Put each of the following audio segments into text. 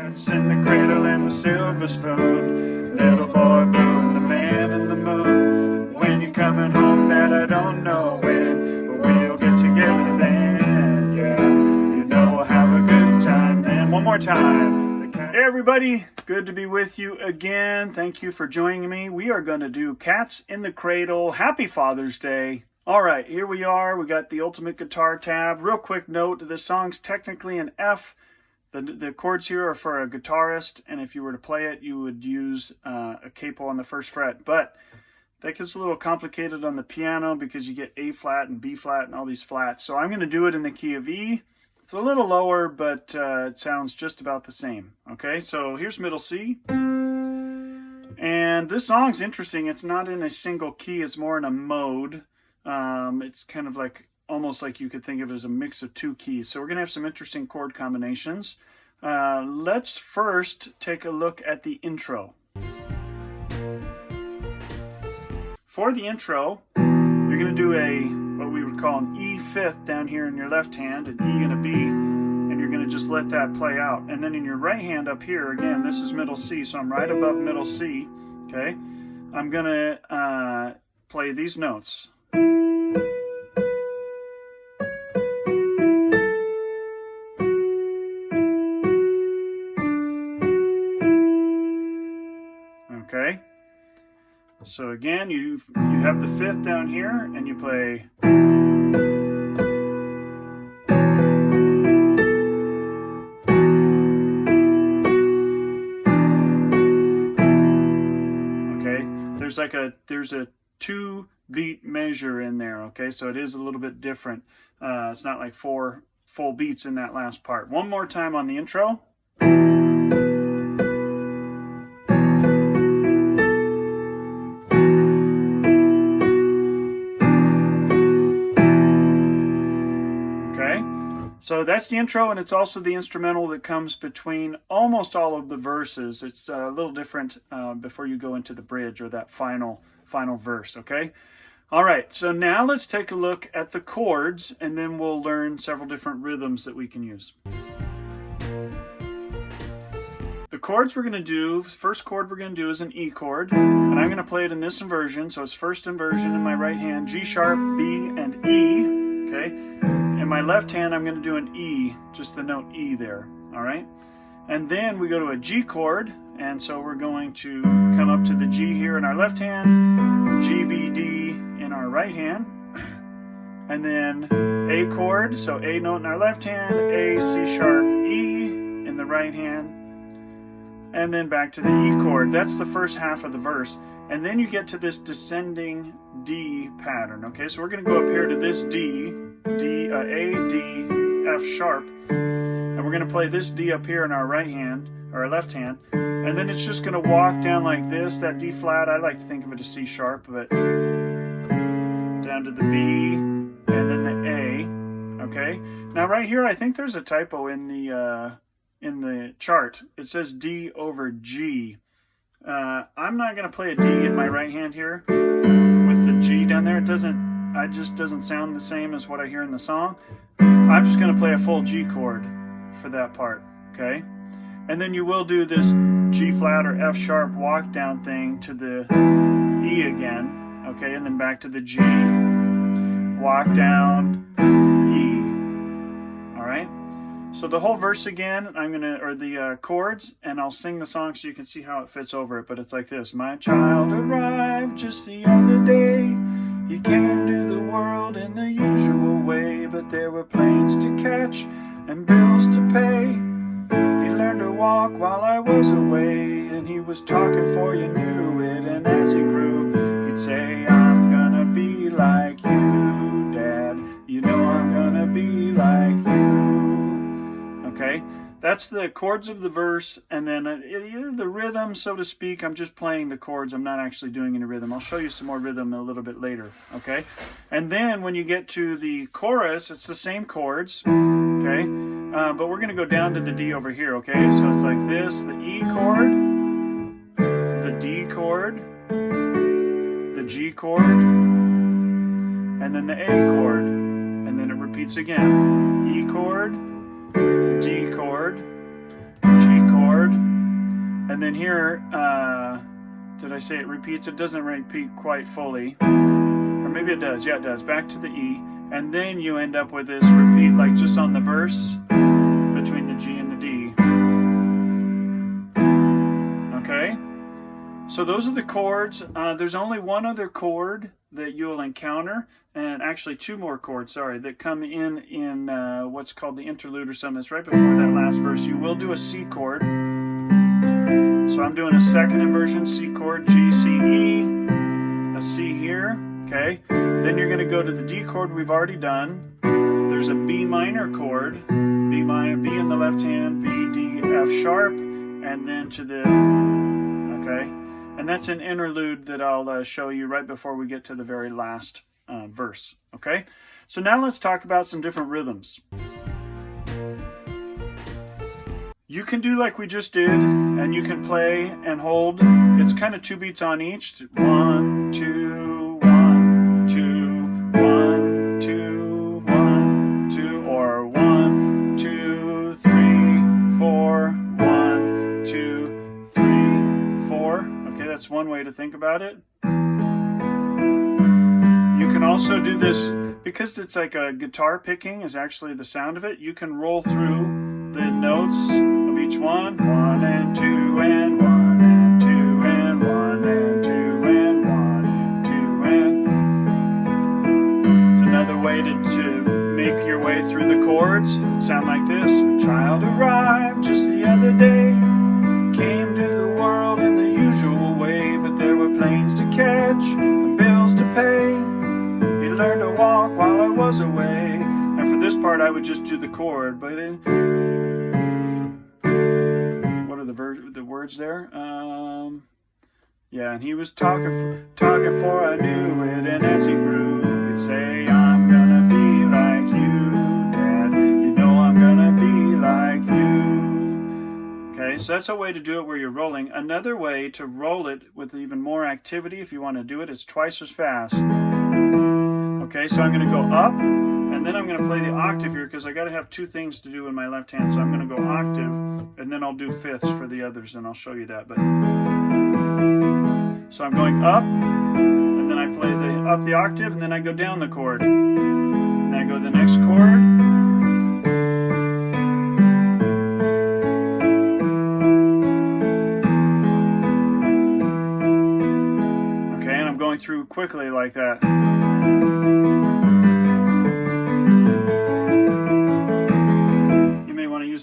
Cats in the cradle and the silver spoon, little boy blue and the man in the moon. When you're coming home, Dad, I don't know when, but we'll get together then. Yeah, you know we'll have a good time then. One more time. Hey everybody, good to be with you again. Thank you for joining me. We are going to do Cats in the Cradle. Happy Father's Day. All right, here we are. We got the ultimate guitar tab. Real quick note, this song's technically an F. The chords here are for a guitarist, and if you were to play it, you would use a capo on the first fret. But that gets a little complicated on the piano because you get A flat and B flat and all these flats. So I'm going to do it in the key of E. It's a little lower, but it sounds just about the same. Okay, so here's middle C. And this song's interesting. It's not in a single key. It's more in a mode. It's kind of like almost like you could think of it as a mix of two keys. So we're going to have some interesting chord combinations. Let's first take a look at the intro. For the intro, you're going to do what we would call an E fifth down here in your left hand, an E and a B, and you're going to just let that play out. And then in your right hand up here, again, this is middle C, so I'm right above middle C, okay? I'm going to play these notes. Okay, so again, you have the fifth down here, and you play. Okay, there's a 2-beat measure in there. Okay, so it is a little bit different. It's not like 4 full beats in that last part. One more time on the intro. So that's the intro, and it's also the instrumental that comes between almost all of the verses. It's a little different before you go into the bridge or that final verse, okay? All right, so now let's take a look at the chords, and then we'll learn several different rhythms that we can use. The chords we're going to do, first chord we're going to do is an E chord, and I'm going to play it in this inversion. So it's first inversion in my right hand, G sharp, B, and E, okay? In my left hand, I'm going to do an E, just the note E there, all right? And then we go to a G chord, and so we're going to come up to the G here in our left hand, G, B, D in our right hand, and then A chord, so A note in our left hand, A, C sharp, E in the right hand, and then back to the E chord. That's the first half of the verse. And then you get to this descending D pattern, okay? So we're going to go up here to this D, A, D, F sharp, and we're going to play this D up here in our right hand, or our left hand, and then it's just going to walk down like this, that D flat. I like to think of it as C sharp, but down to the B, and then the A, okay? Now right here, I think there's a typo in the chart. It says D over G. I'm not going to play a D in my right hand here with the G down there. It just doesn't sound the same as what I hear in the song. I'm just going to play a full G chord for that part, okay? And then you will do this G flat or F sharp walk down thing to the E again, okay? And then back to the G, walk down, E, all right? So the whole verse again, or the chords, and I'll sing the song so you can see how it fits over it, but it's like this. My child arrived just the other day. He came to the world in the usual way, but there were planes to catch and bills to pay. He learned to walk while I was away, and he was talking before you knew it, and as he grew, he'd say, I'm gonna be like you, Dad. You know I'm gonna be like you. Okay, that's the chords of the verse, and then the rhythm, so to speak. I'm just playing the chords. I'm not actually doing any rhythm. I'll show you some more rhythm a little bit later, okay? And then when you get to the chorus, it's the same chords, okay? But we're going to go down to the D over here, okay? So it's like this, the E chord, the D chord, the G chord, and then the A chord, and then it repeats again. E chord, D chord, G chord, And then here, did I say it repeats? It doesn't repeat quite fully. Or maybe it does. Yeah, it does. Back to the E. And then you end up with this repeat, like just on the verse between the G and the D. Okay? So those are the chords. There's only one other chord that you'll encounter, and actually two more chords, sorry, that come in what's called the interlude or something. It's right before that last verse. You will do a C chord. So I'm doing a second inversion C chord, G, C, E, a C here, okay? Then you're going to go to the D chord we've already done. There's a B minor chord, B minor, B in the left hand, B, D, F sharp, and then to the, okay? And that's an interlude that I'll show you right before we get to the very last verse, okay? So now let's talk about some different rhythms. You can do like we just did, and you can play and hold. It's kind of 2 beats on each. 1, 2, 1, 2, 1, 2, 1, 2, or 1, 2, 3, 4, 1, 2, 3, 4. Okay, that's one way to think about it. You can also do this, because it's like a guitar picking is actually the sound of it, you can roll through the notes of each one. 1 and 2 and 1 and 2 and 1 and 2 and 1 and 2 and. It's another way to make your way through the chords. It would sound like this. A child arrived just the other day, came to the world in the usual way, but there were planes to catch and bills to pay. He learned to walk while I was away. And for this part I would just do the chord, but the words there. Yeah, and he was talking for I knew it, and as he grew, he'd say, I'm gonna be like you, Dad. You know I'm gonna be like you. Okay, so that's a way to do it where you're rolling. Another way to roll it with even more activity, if you want to do it, is twice as fast. Okay, so I'm going to go up, and then I'm going to play the octave here, because I got to have two things to do in my left hand. So I'm going to go octave, and then I'll do fifths for the others, and I'll show you that. But so I'm going up, and then I play up the octave, and then I go down the chord. And then I go to the next chord. Okay, and I'm going through quickly like that.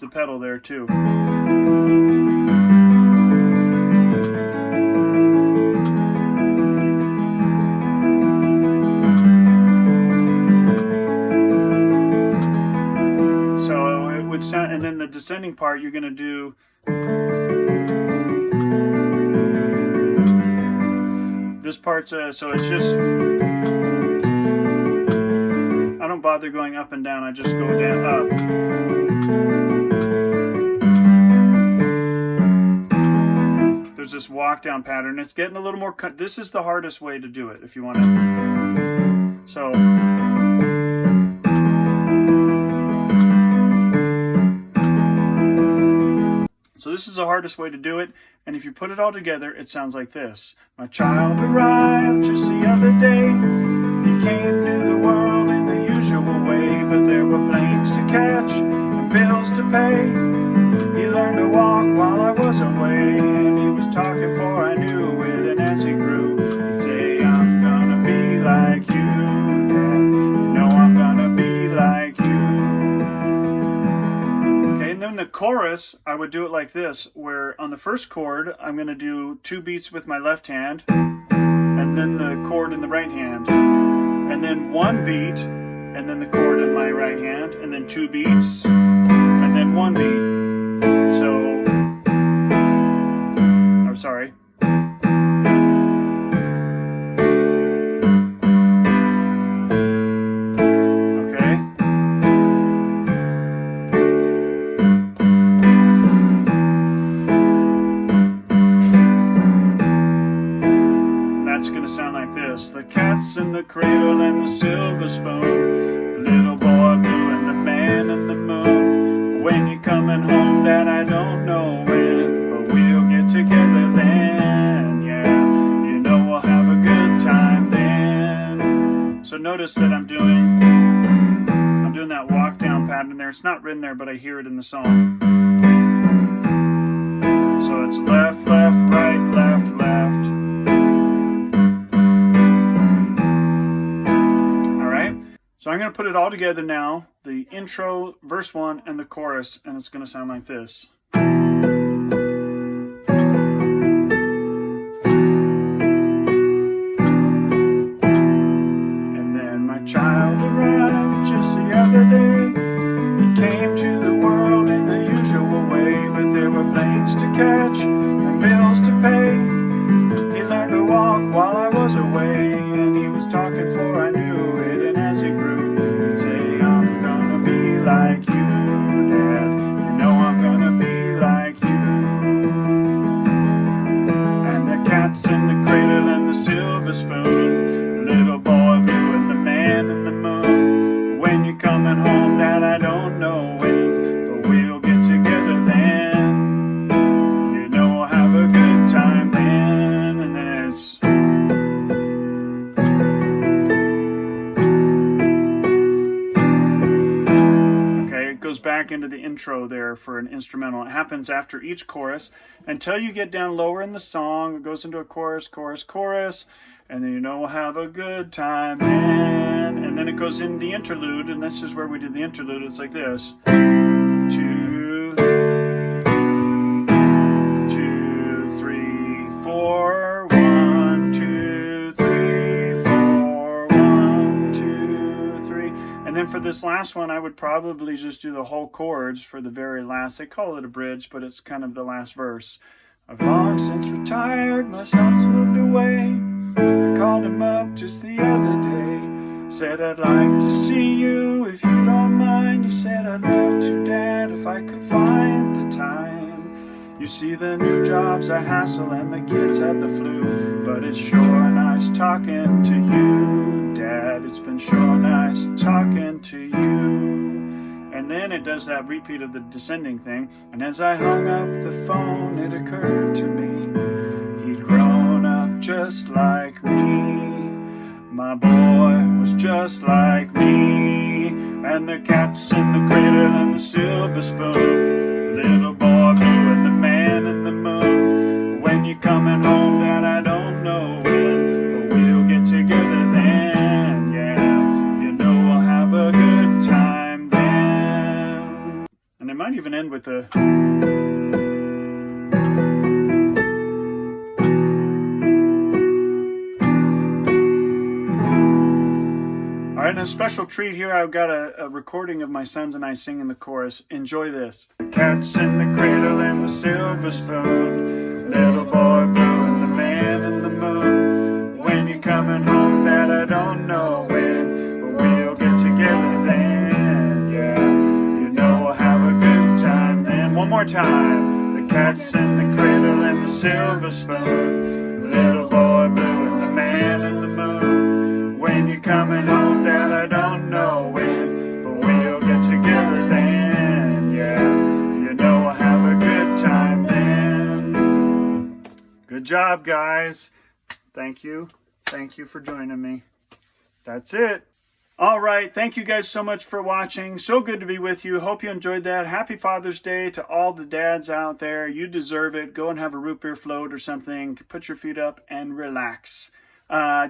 The pedal there too. So it would sound, and then the descending part you're going to do this part's so it's just, I don't bother going up and down, I just go down, up. There's this walk down pattern. It's getting a little more, this is the hardest way to do it if you want to. So this is the hardest way to do it, and if you put it all together, it sounds like this. My child arrived just the other day. He came to the world in the usual way, but there were planes to catch and bills to pay. He learned to walk while I was away, and he was talking for I knew it, and as he grew, he'd say, I'm gonna be like you, Dad. You know I'm gonna be like you. Okay, and then the chorus, I would do it like this, where on the first chord, I'm gonna do 2 beats with my left hand, and then the chord in the right hand, and then 1 beat, and then the chord in my right hand, and then 2 beats, and then 1 beat. So, I'm sorry. Okay. That's gonna sound like this. The cat's in the cradle and the silver spoon, the little boy blue and the man in the moon. When you're coming home, Dad, I don't know when, but we'll get together notice that I'm doing that walk down pattern there. It's not written there, but I hear it in the song. So it's left, left, right, left, left. All right. So I'm going to put it all together now. The intro, verse 1, and the chorus, and it's going to sound like this. Child arrived just the other day. He came to the world in the usual way, but there were planes to catch and bills to pay. He learned to walk while I was away, and he was talking before I knew it. And as he grew, he'd say, I'm gonna be like you, Dad. You know I'm gonna be like you. And the cat's in the cradle and the silver spoon, little boy blue and the man in the moon. When you're coming home, Dad, I don't know when, but we'll get together then. You know we'll have a good time then. And then it's okay, it goes back into the intro there for an instrumental. It happens after each chorus until you get down lower in the song. It goes into a chorus, chorus, chorus. And then you know we'll have a good time, and then it goes in the interlude, and this is where we did the interlude. It's like this: 2, 2, 3, 4, 1, 2, 3, 4, 1, 2, 3. And then for this last one, I would probably just do the whole chords for the very last. They call it a bridge, but it's kind of the last verse. I've long since retired, my son's moved away. I called him up just the other day. Said I'd like to see you if you don't mind. He said I'd love to, Dad, if I could find the time. You see, the new job's a hassle and the kids have the flu, but it's sure nice talking to you, Dad. It's been sure nice talking to you. And then it does that repeat of the descending thing. And as I hung up the phone, it occurred to me, he'd grown up just like me. My boy was just like me. And the cat's in the cradle and the silver spoon, little boy blue and the man in the moon. When you're coming home, Dad, I don't know when, but we'll get together then. Yeah, you know we'll have a good time then. And it might even end with a All right, and a special treat here. I've got a recording of my sons and I singing the chorus. Enjoy this. The cat's in the cradle and the silver spoon, little boy blue and the man in the moon. When you're coming home, Dad, I don't know when, but we'll get together then. Yeah, you know we'll have a good time then. One more time. The cat's in the cradle and the silver spoon, little boy blue and the man in the moon. When you're coming home, Dad, I don't know when, but we'll get together then. Yeah, you know we'll have a good time then. Good job, guys. Thank you. Thank you for joining me. That's it. All right. Thank you guys so much for watching. So good to be with you. Hope you enjoyed that. Happy Father's Day to all the dads out there. You deserve it. Go and have a root beer float or something. Put your feet up and relax.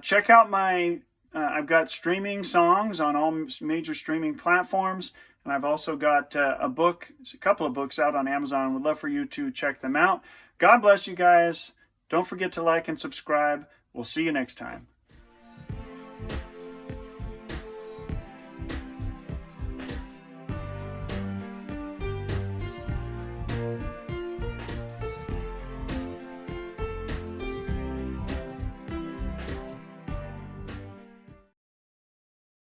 Check out my... I've got streaming songs on all major streaming platforms, and I've also got a couple of books out on Amazon. Would love for you to check them out. God bless you guys. Don't forget to like and subscribe. We'll see you next time.